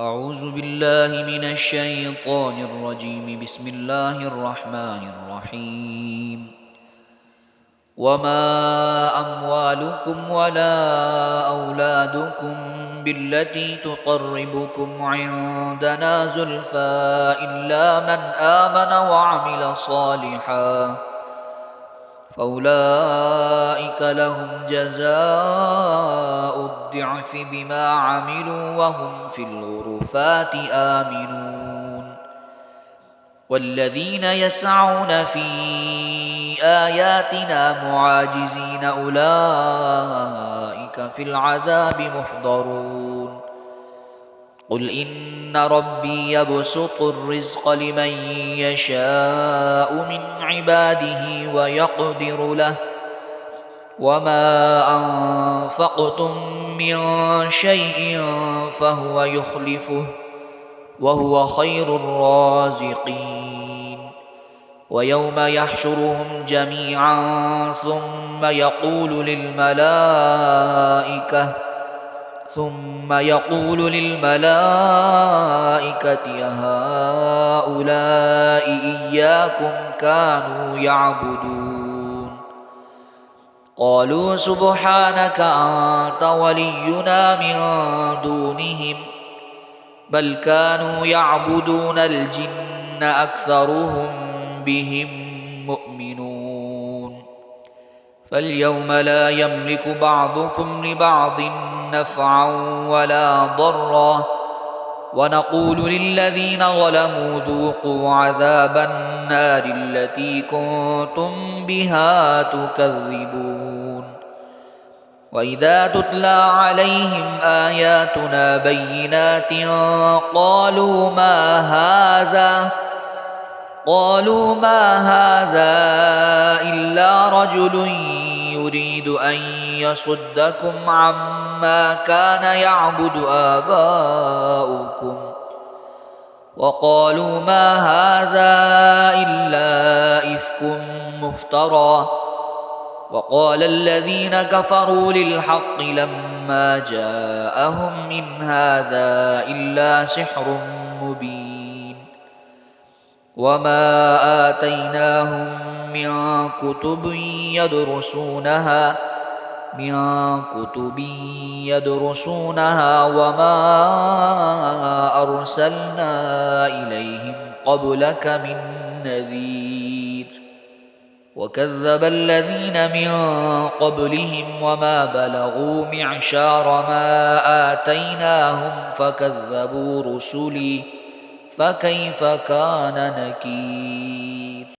أعوذ بالله من الشيطان الرجيم. بسم الله الرحمن الرحيم. وما أموالكم ولا أولادكم بالتي تقربكم عندنا زلفى إلا من آمن وعمل صالحا فأولئك لهم جزاء الضعف بما عملوا وهم في الغرفات آمنون. والذين يسعون في آياتنا معاجزين أولئك في العذاب محضرون. قل إن ربي يبسط الرزق لمن يشاء من عباده ويقدر له وما أنفقتم من شيء فهو يخلفه وهو خير الرازقين. ويوم يحشرهم جميعا ثم يقول للملائكة هؤلاء إياكم كانوا يعبدون. قالوا سبحانك أنت ولينا من دونهم بل كانوا يعبدون الجن أكثرهم بهم مؤمنون. فاليوم لا يملك بعضكم لبعض نفعا ولا ضرا ونقول للذين ظلموا ذوقوا عذاب النار التي كنتم بها تكذبون. وإذا تتلى عليهم آياتنا بينات قالوا ما هذا إلا رجل يريد أن يصدكم عما كان يعبد آباؤكم وقالوا ما هذا إلا إفك مفترى. وقال الذين كفروا للحق لما جاءهم إن هذا إلا سحر مبين. وما آتيناهم من كتب يدرسونها وما أرسلنا إليهم قبلك من نذير. وكذب الذين من قبلهم وما بلغوا معشار ما آتيناهم فكذبوا رسلي فكيف كان نكير.